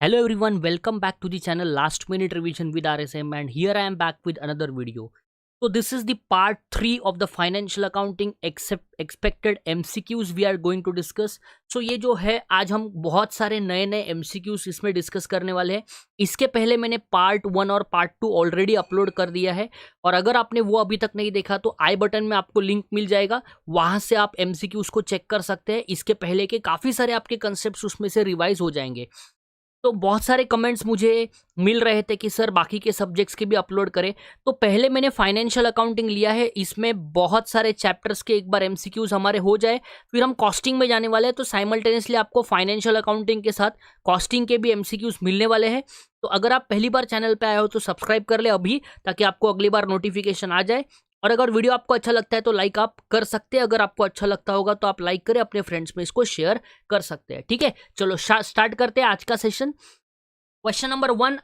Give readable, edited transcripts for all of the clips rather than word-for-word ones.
Hello everyone, welcome back to the channel Last Minute Revision with RSM, and here I am back with another video. So this is the part 3 of the financial accounting expected MCQs we are going to discuss. So ये जो है आज हम बहुत सारे नए नए MCQs इसमें डिस्कस करने वाले हैं. इसके पहले मैंने पार्ट 1 और पार्ट 2 ऑलरेडी अपलोड कर दिया है, और अगर आपने वो अभी तक नहीं देखा तो आई बटन में आपको लिंक मिल जाएगा, वहाँ से आप MCQs को चेक कर सकते हैं. इसके पहले के काफ़ी सारे आपके कंसेप्ट उसमें से रिवाइज हो जाएंगे. तो बहुत सारे कमेंट्स मुझे मिल रहे थे कि सर बाकी के सब्जेक्ट्स के भी अपलोड करें. तो पहले मैंने फाइनेंशियल अकाउंटिंग लिया है, इसमें बहुत सारे चैप्टर्स के एक बार एमसीक्यूज हमारे हो जाए, फिर हम कॉस्टिंग में जाने वाले हैं. तो साइमल्टेनियसली आपको फाइनेंशियल अकाउंटिंग के साथ कॉस्टिंग के भी एमसीक्यूज मिलने वाले हैं. तो अगर आप पहली बार चैनल पे आए हो तो सब्सक्राइब कर ले अभी, ताकि आपको अगली बार नोटिफिकेशन आ जाए. और अगर वीडियो आपको अच्छा लगता है तो लाइक आप कर सकते हैं. अगर आपको अच्छा लगता होगा तो आप लाइक करें, अपने फ्रेंड्स में इसको शेयर कर सकते हैं. ठीक है, चलो स्टार्ट करते हैं आज का सेशन. क्वेश्चन नंबर 1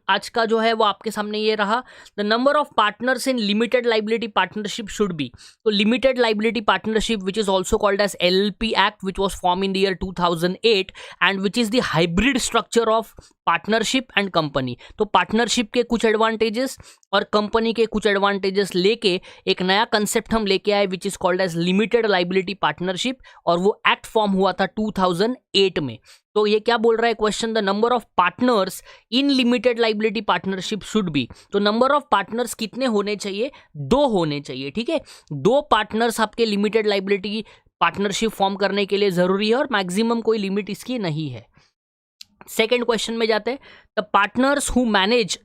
आज का जो है वो आपके सामने ये रहा. The number of partners in limited liability partnership should be. तो limited liability partnership which is also called as LLP act, which was form in the year 2008 and which is the hybrid structure of partnership and company. तो partnership के कुछ advantages और company के कुछ advantages लेके एक नया कंसेप्ट हम लेके आए which is called as limited liability partnership, और वो एक्ट फॉर्म हुआ था 2008 में. तो ये क्या बोल रहा है question, the number of partners in limited liability partnership should be. तो नंबर ऑफ पार्टनर्स कितने होने चाहिए? 2 होने चाहिए. ठीक है, 2 पार्टनर्स आपके लिमिटेड लाइबिलिटी पार्टनरशिप फॉर्म करने के लिए जरूरी है, और मैक्सिमम कोई लिमिट इसकी नहीं है. सेकेंड क्वेश्चन में जाते हैं. The partners who manage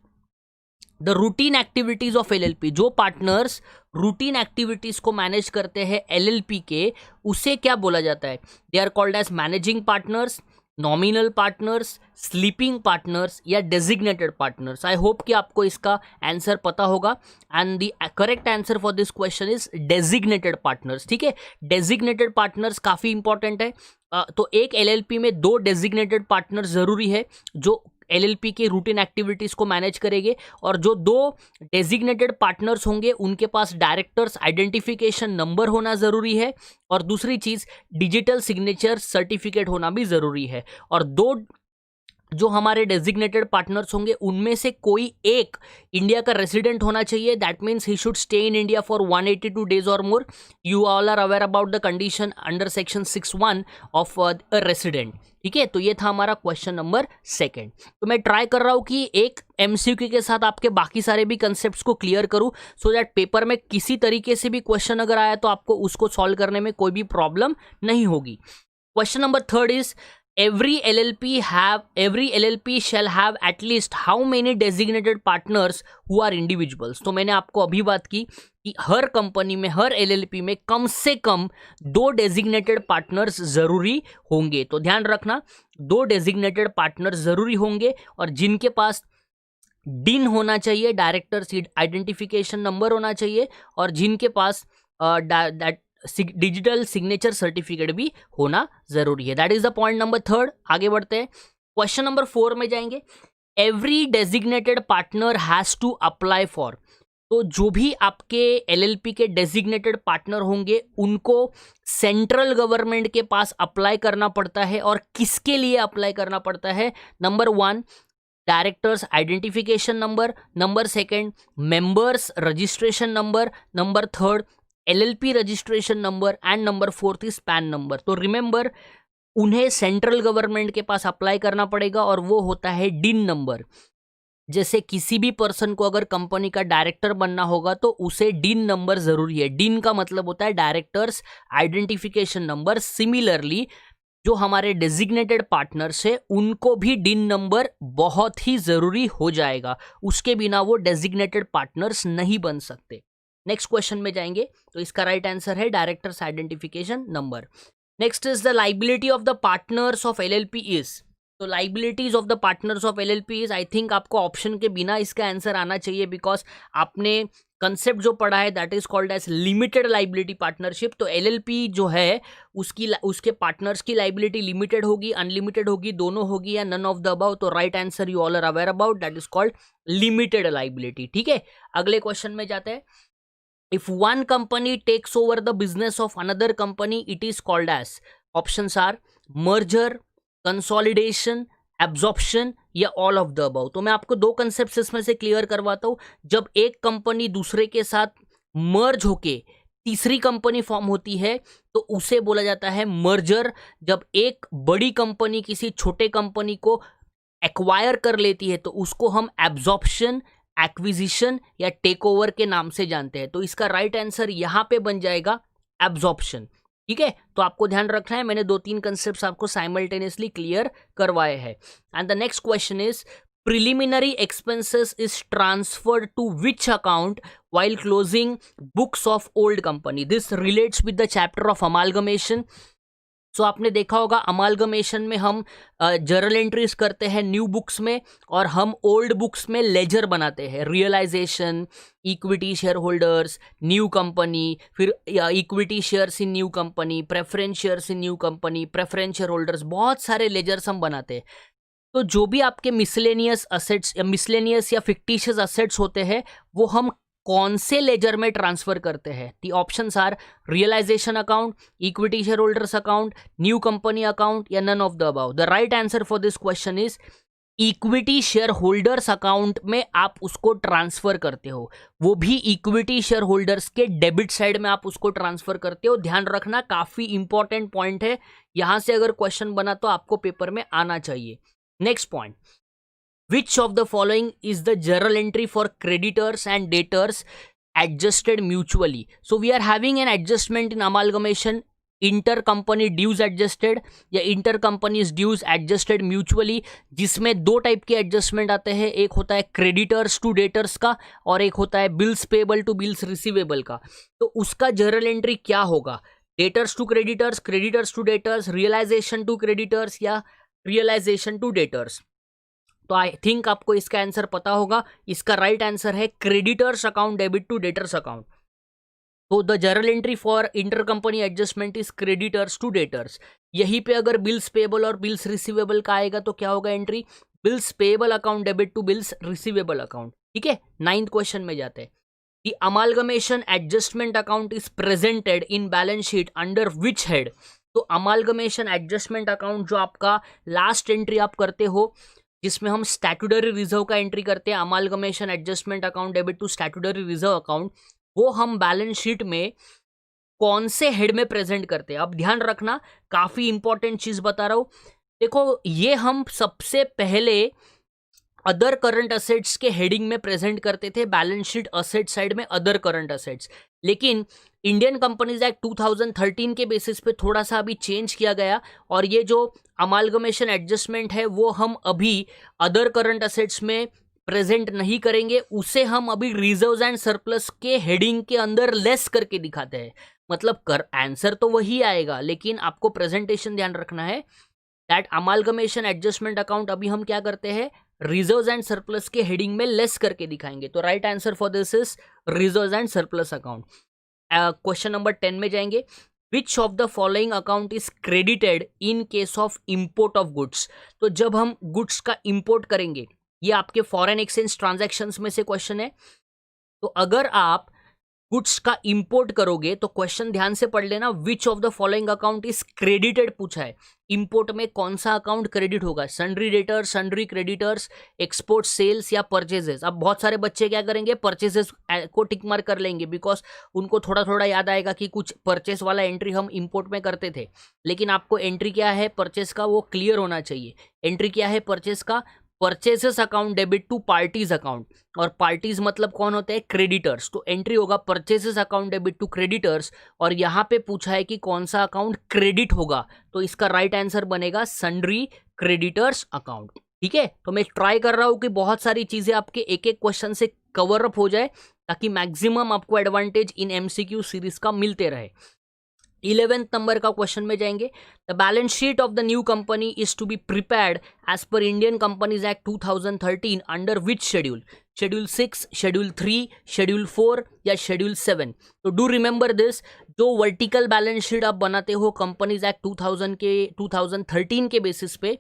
the routine activities of LLP. जो पार्टनर्स रूटीन एक्टिविटीज को मैनेज करते हैं LLP के, उसे क्या बोला जाता है? They are called as managing partners, nominal partners, sleeping partners या डेजिग्नेटेड पार्टनर्स. आई होप कि आपको इसका आंसर पता होगा, and the correct answer for this question is designated partners. ठीक है, डेजिग्नेटेड पार्टनर्स काफ़ी इंपॉर्टेंट है. तो एक LLP में 2 डेजिग्नेटेड पार्टनर जरूरी है जो LLP के रूटीन एक्टिविटीज को मैनेज करेंगे, और जो 2 डेजिग्नेटेड पार्टनर्स होंगे उनके पास डायरेक्टर्स आइडेंटिफिकेशन नंबर होना ज़रूरी है, और दूसरी चीज़ डिजिटल सिग्नेचर सर्टिफिकेट होना भी ज़रूरी है. और 2 जो हमारे डेजिग्नेटेड पार्टनर्स होंगे उनमें से कोई एक इंडिया का रेसिडेंट होना चाहिए. That means he should stay in India for 182 days और more. You all are aware about the condition under section 6(1) of a resident. ठीक है, तो ये था हमारा क्वेश्चन नंबर 2. तो मैं ट्राई कर रहा हूँ कि एक MCQ के साथ आपके बाकी सारे भी कंसेप्ट्स को क्लियर करूँ, सो दैट पेपर में किसी तरीके से भी क्वेश्चन अगर आया तो आपको उसको सॉल्व करने में कोई भी प्रॉब्लम नहीं होगी. Question number 3 is every LLP shall have at least how many designated partners who are individuals. तो मैंने आपको अभी बात की कि हर कंपनी में, हर LLP में कम से कम 2 डेजिग्नेटेड पार्टनर्स जरूरी होंगे. तो ध्यान रखना, 2 डेजिग्नेटेड पार्टनर्स जरूरी होंगे, और जिनके पास DIN होना चाहिए, डायरेक्टर्स आइडेंटिफिकेशन नंबर होना चाहिए, और जिनके पास डिजिटल सिग्नेचर सर्टिफिकेट भी होना जरूरी है. That is the point number 3. आगे बढ़ते हैं, क्वेश्चन नंबर 4 में जाएंगे. Every designated partner has to apply for. तो जो भी आपके LLP के डेजिग्नेटेड पार्टनर होंगे उनको सेंट्रल गवर्नमेंट के पास अप्लाई करना पड़ता है. और किसके लिए अप्लाई करना पड़ता है? Number 1 directors identification number, number 2 members registration number, number 3 LLP registration number, and number 4 is pan number. तो रिमेंबर, उन्हें सेंट्रल गवर्नमेंट के पास अप्लाई करना पड़ेगा, और वो होता है DIN नंबर. जैसे किसी भी पर्सन को अगर कंपनी का डायरेक्टर बनना होगा तो उसे DIN नंबर जरूरी है. DIN का मतलब होता है डायरेक्टर्स आइडेंटिफिकेशन नंबर. सिमिलरली जो हमारे डेजिग्नेटेड पार्टनर्स है उनको भी DIN नंबर बहुत ही जरूरी हो जाएगा. उसके बिना वो डेजिग्नेटेड पार्टनर्स नहीं बन सकते. नेक्स्ट क्वेश्चन में जाएंगे, तो इसका राइट आंसर है directors identification number. Next is the liability of the partners of LLP is. तो liabilities of the partners of LLP is, I think आपको ऑप्शन के बिना इसका आंसर आना चाहिए, बिकॉज आपने कंसेप्ट जो पढ़ा है that is called as limited liability partnership. तो LLP जो है उसके पार्टनर्स की लाइबिलिटी लिमिटेड होगी, अनलिमिटेड होगी, दोनों होगी, या नन ऑफ द अबव. तो right answer you all are aware about, that is called limited liability. ठीक है, अगले क्वेश्चन में जाते हैं. If one company takes over the business of another company, it is called as. Options are merger, consolidation, absorption या all of the above. तो मैं आपको दो कंसेप्ट इसमें से क्लियर करवाता हूं। जब एक कंपनी दूसरे के साथ मर्ज होके तीसरी कंपनी फॉर्म होती है तो उसे बोला जाता है मर्जर। जब एक बड़ी कंपनी किसी छोटे कंपनी को एक्वायर कर लेती है तो उसको हम एब्जॉर्प्शन, एक्विजिशन या टेक ओवर के नाम से जानते हैं। तो इसका राइट आंसर यहां पे बन जाएगा एब्जॉर्प्शन। ठीक है, तो आपको ध्यान रखना है, मैंने दो तीन कंसेप्ट्स आपको साइमल्टेनियसली क्लियर करवाए हैं। And the next question is preliminary expenses is transferred to which account while closing books of old company? This relates with the chapter of amalgamation. सो आपने देखा होगा अमालगमेशन में हम जर्नल एंट्रीज करते हैं न्यू बुक्स में, और हम ओल्ड बुक्स में लेजर बनाते हैं। Realization, equity share holders, new company, फिर equity shares in new company, preference shares in new company, preference share holders, बहुत सारे लेजर्स हम बनाते हैं। तो जो भी आपके मिसलेनियस असेट्स या मिसलेनियस या फिक्टिशियस असेट्स होते हैं वो हम कौन से लेजर में ट्रांसफर करते हैं? The options are realization account, equity share holders account, new company account या none of the above. The right answer for this question is equity share holders account में आप उसको ट्रांसफर करते हो, वो भी इक्विटी शेयर होल्डर्स के debit side में आप उसको ट्रांसफर करते हो। ध्यान रखना, काफी इंपॉर्टेंट पॉइंट है, यहां से अगर क्वेश्चन बना तो आपको पेपर में आना चाहिए। Next point, which of the following is the journal entry for creditors and debtors adjusted mutually? So we are having an adjustment in amalgamation, intercompany dues adjusted या intercompanies dues adjusted mutually, जिसमें दो type के adjustment आते हैं। एक होता है creditors to debtors का और एक होता है bills payable to bills receivable का। तो उसका जर्नल एंट्री क्या होगा? Debtors to creditors, creditors to debtors, realization to creditors या रियलाइजेशन टू डेटर्स। तो आई थिंक आपको इसका आंसर पता होगा। इसका राइट आंसर है creditors account debit to debtors account. तो the journal entry for inter company adjustment is creditors to debtors. यहीं पे अगर बिल्स पेबल और बिल्स रिसीवेबल का आएगा तो क्या होगा entry? Bills payable account debit to bills receivable account. ठीक है, 9th क्वेश्चन में जाते हैं। The amalgamation adjustment account is presented in balance sheet under which head? तो अमालगमेशन एडजस्टमेंट अकाउंट जो आपका लास्ट एंट्री आप करते हो, जिसमें हम स्टैट्यूटरी रिजर्व का एंट्री करते हैं, amalgamation adjustment account debit to statutory reserve account, वो हम बैलेंस शीट में कौन से हेड में प्रेजेंट करते हैं? अब ध्यान रखना, काफी इंपॉर्टेंट चीज बता रहा हूं। देखो, ये हम सबसे पहले अदर करंट असेट्स के हेडिंग में प्रेजेंट करते थे, बैलेंस शीट असेट साइड में अदर करंट असेट्स। लेकिन इंडियन कंपनीज एक्ट 2013 के बेसिस पे थोड़ा सा अभी चेंज किया गया, और ये जो अमालगमेशन एडजस्टमेंट है वो हम अभी अदर करंट असेट्स में प्रेजेंट नहीं करेंगे, उसे हम अभी रिजर्व्स एंड सरप्लस के हेडिंग के अंदर लेस करके दिखाते हैं। मतलब आंसर तो वही आएगा, लेकिन आपको प्रेजेंटेशन ध्यान रखना है दैट अमालगमेशन एडजस्टमेंट अकाउंट अभी हम क्या करते हैं, रिजर्व्स एंड सरप्लस के हेडिंग में लेस करके दिखाएंगे। तो right answer for this is reserves and surplus account. Question number 10 में जाएंगे। विच of the following account is credited in case of import of goods? तो जब हम गुड्स का इंपोर्ट करेंगे, ये आपके फॉरेन एक्सचेंज ट्रांजैक्शंस में से क्वेश्चन है। तो अगर आप गुड्स का इंपोर्ट करोगे तो क्वेश्चन ध्यान से पढ़ लेना, which of the following account is credited पूछा है। इंपोर्ट में कौन सा अकाउंट क्रेडिट होगा? Sundry debtors, sundry creditors, export sales या परचेजेस? अब बहुत सारे बच्चे क्या करेंगे, परचेजेस को टिक मार कर लेंगे, बिकॉज उनको थोड़ा थोड़ा याद आएगा कि कुछ परचेस वाला एंट्री हम इंपोर्ट में करते थे। लेकिन आपको एंट्री क्या है परचेस का वो क्लियर होना चाहिए। एंट्री क्या है परचेस का? Purchases account debit to parties account, और पार्टीज मतलब कौन होते हैं? क्रेडिटर्स। तो एंट्री होगा purchases account debit to creditors, और यहाँ पे पूछा है कि कौन सा अकाउंट क्रेडिट होगा, तो इसका राइट आंसर बनेगा सन्ड्री क्रेडिटर्स अकाउंट। ठीक है, तो मैं ट्राई कर रहा हूँ कि बहुत सारी चीजें आपके एक एक क्वेश्चन से कवर अप हो जाए, ताकि मैक्सिमम आपको एडवांटेज इन एमसीक्यू सीरीज का मिलते रहे। 11th नंबर का क्वेश्चन में जाएंगे। The balance sheet of the new company is to be prepared as per Indian Companies Act 2013 under which schedule? Schedule 6, schedule 3, schedule 4 या शेड्यूल 7? तो do remember this, जो vertical balance sheet आप बनाते हो companies Act 2013 के basis पे,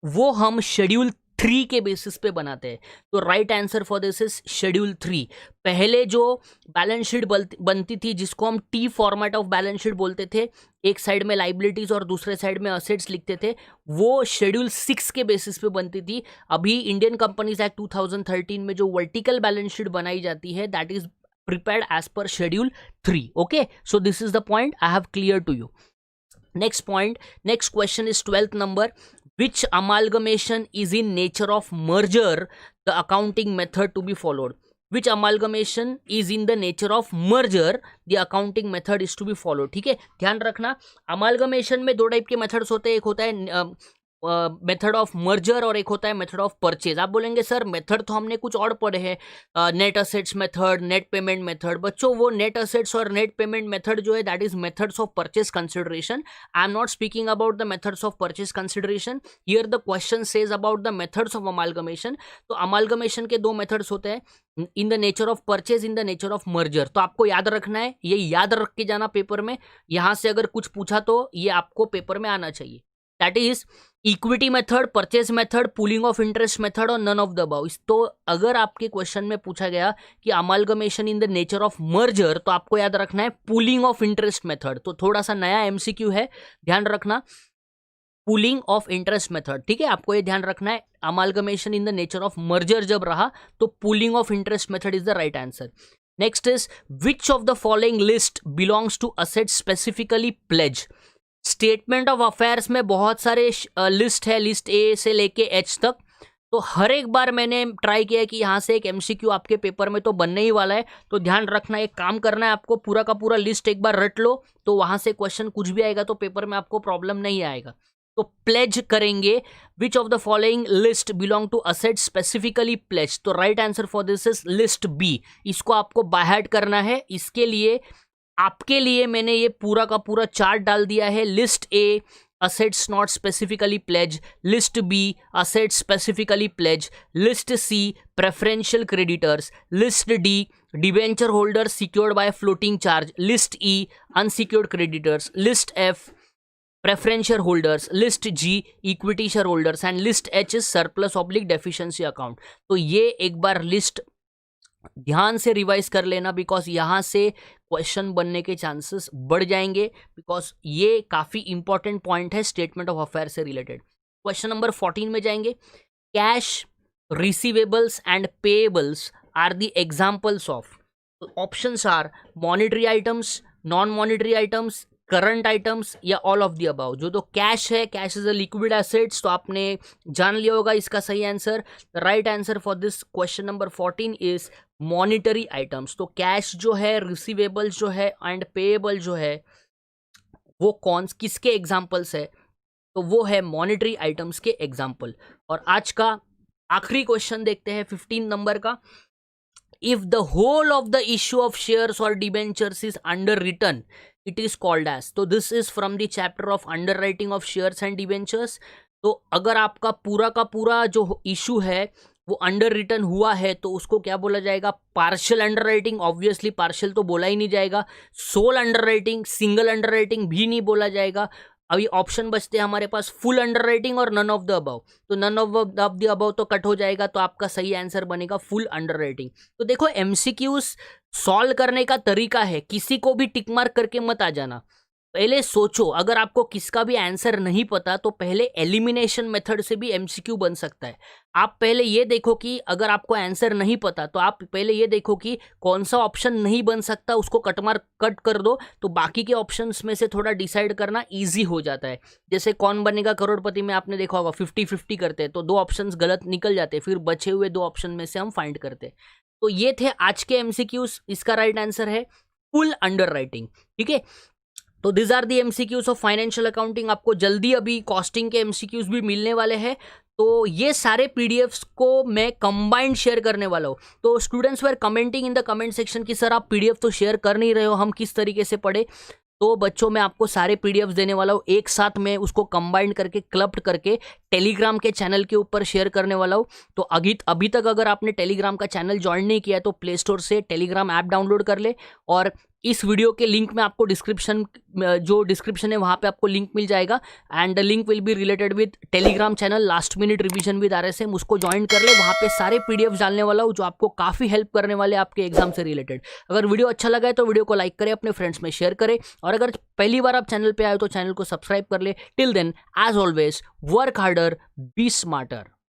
वो हम शेड्यूल 3 के बेसिस पे बनाते हैं। तो right answer for this is schedule 3। पहले जो बैलेंस शीट बनती थी जिसको हम T format of balance sheet बोलते थे, एक साइड में लाइबिलिटीज और दूसरे साइड में असेट्स लिखते थे, वो शेड्यूल 6 के बेसिस पे बनती थी। अभी इंडियन कंपनीज एक्ट 2013 में जो वर्टिकल बैलेंस शीट बनाई जाती है that is prepared as per schedule 3. Okay, so this is the point I have cleared to you. Next point, next question is 12th number. Which amalgamation is in nature of merger the accounting method to be followed? Which amalgamation is in the nature of merger the accounting method is to be followed? ठीक है, ध्यान रखना amalgamation में दो type के methods होते हैं, एक होता है मेथड ऑफ मर्जर और एक होता है मेथड ऑफ परचेज। आप बोलेंगे सर मेथड तो हमने कुछ और पढ़े हैं, net assets method, net payment method. बच्चों वो नेट असेट्स और नेट पेमेंट मेथड जो है that is methods of purchase consideration. I am not speaking about the methods of purchase consideration here, the question says about the methods of amalgamation. तो amalgamation के दो methods होते हैं, इन the nature of purchase, in the nature of merger. तो आपको याद रखना है, ये याद रख के जाना पेपर में, यहां से अगर कुछ पूछा तो ये आपको पेपर में आना चाहिए। That is equity method, purchase method, pooling of interest method और नन ऑफ द अबव। तो अगर आपके क्वेश्चन में पूछा गया कि amalgamation in the nature of merger, तो आपको याद रखना है पूलिंग ऑफ इंटरेस्ट मेथड। तो थोड़ा सा नया एमसीक्यू है, ध्यान रखना, पूलिंग ऑफ इंटरेस्ट मेथड। ठीक है, आपको ये ध्यान रखना है, amalgamation in the nature of merger जब रहा तो pooling of interest method is the right answer. Next is which of the following list belongs to asset specifically pledge. Statement of affairs में बहुत सारे लिस्ट है, लिस्ट ए से लेके H तक। तो हर एक बार मैंने ट्राई किया कि यहाँ से एक एमसीक्यू आपके पेपर में तो बनने ही वाला है। तो ध्यान रखना, एक काम करना है आपको, पूरा का पूरा लिस्ट एक बार रट लो, तो वहाँ से क्वेश्चन कुछ भी आएगा तो पेपर में आपको प्रॉब्लम नहीं आएगा। तो प्लेज करेंगे, which of the following list belong to asset specifically pledge. तो right answer for this is list B. इसको आपको बाय हार्ट करना है, इसके लिए आपके लिए मैंने ये पूरा का पूरा चार्ट डाल दिया है। List A assets not specifically pledge, list B assets specifically pledge, list C preferential creditors, list D debenture holders secured by floating charge, list E unsecured creditors, list F preferential holders, list G equity share holders and list H is surplus oblique deficiency account. तो ये एक बार list ध्यान से revise कर लेना, because यहाँ से question बनने के चांसेस बढ़ जाएंगे, बिकॉज ये काफी इंपॉर्टेंट पॉइंट है स्टेटमेंट ऑफ अफेयर से रिलेटेड। क्वेश्चन नंबर 14 में जाएंगे। Cash, receivables and payables are the examples of. Options are monetary items, non monetary items, current items या ऑल ऑफ द अबाउ। जो तो कैश है, cash is a liquid assets, तो आपने जान लिया होगा इसका सही answer. Right answer for this question number 14 is monetary items. तो कैश जो है, रिसीवेबल जो है एंड पेएबल जो है वो किसके एग्जांपल्स है, तो वो है मॉनेटरी आइटम्स के एग्जांपल। और आज का आखिरी क्वेश्चन देखते हैं 15 नंबर का। If the whole of the issue of shares और debentures is underwritten it is called as। तो this is from the chapter of underwriting of shares and debentures। तो अगर आपका पूरा का पूरा जो इशू है वो अंडर रिटन हुआ है तो उसको क्या बोला जाएगा, partial underwriting. Obviously partial तो बोला ही नहीं जाएगा, sole underwriting, single underwriting भी नहीं बोला जाएगा। अभी ऑप्शन बचते हैं हमारे पास फुल अंडर राइटिंग और नन ऑफ द अबव। तो नन ऑफ द अबव तो कट हो जाएगा, तो आपका सही आंसर बनेगा फुल अंडर राइटिंग। तो देखो एमसीक्यूज सॉल्व करने का तरीका है, किसी को भी टिक मार्क करके मत आ जाना, पहले सोचो। अगर आपको किसका भी आंसर नहीं पता तो पहले एलिमिनेशन मेथड से भी एमसीक्यू बन सकता है। आप पहले ये देखो कि अगर आपको आंसर नहीं पता तो आप पहले ये देखो कि कौन सा ऑप्शन नहीं बन सकता, उसको कट कर दो, तो बाकी के ऑप्शंस में से थोड़ा डिसाइड करना इजी हो जाता है। जैसे कौन बनेगा करोड़पति में आपने देखा होगा 50-50 करते हैं, तो दो ऑप्शंस गलत निकल जाते हैं, फिर बचे हुए दो ऑप्शन में से हम फाइंड करते हैं। तो ये थे आज के एमसीक्यूज। इसका राइट आंसर है फुल अंडर राइटिंग। ठीक है, तो this are the MCQs of financial accounting. आपको जल्दी अभी कॉस्टिंग के एमसीक्यूज भी मिलने वाले हैं। तो ये सारे पीडीएफ्स को मैं कंबाइंड शेयर करने वाला हूँ। तो students were commenting in the comment section कि सर आप पीडीएफ तो शेयर कर नहीं रहे हो, हम किस तरीके से पढ़े। तो बच्चों मैं आपको सारे पीडीएफ्स देने वाला हूँ, एक साथ में उसको कंबाइंड करके क्लब्ड करके टेलीग्राम के चैनल के ऊपर शेयर करने वाला हूँ। तो अभी तक अगर आपने टेलीग्राम का चैनल ज्वाइन नहीं किया है तो प्ले स्टोर से टेलीग्राम ऐप डाउनलोड कर ले और इस वीडियो के लिंक में आपको डिस्क्रिप्शन, जो डिस्क्रिप्शन है वहाँ पे आपको लिंक मिल जाएगा and the link will be related with Telegram channel last minute revision with RSM। उसको ज्वाइन कर ले, वहाँ पे सारे PDF डालने वाला हूँ जो आपको काफ़ी हेल्प करने वाले आपके एग्जाम से रिलेटेड। अगर वीडियो अच्छा लगा है तो वीडियो को लाइक करें, अपने फ्रेंड्स में शेयर करें, और अगर पहली बार आप चैनल पे आए तो चैनल को सब्सक्राइब कर ले। Till then as always work harder, be smarter.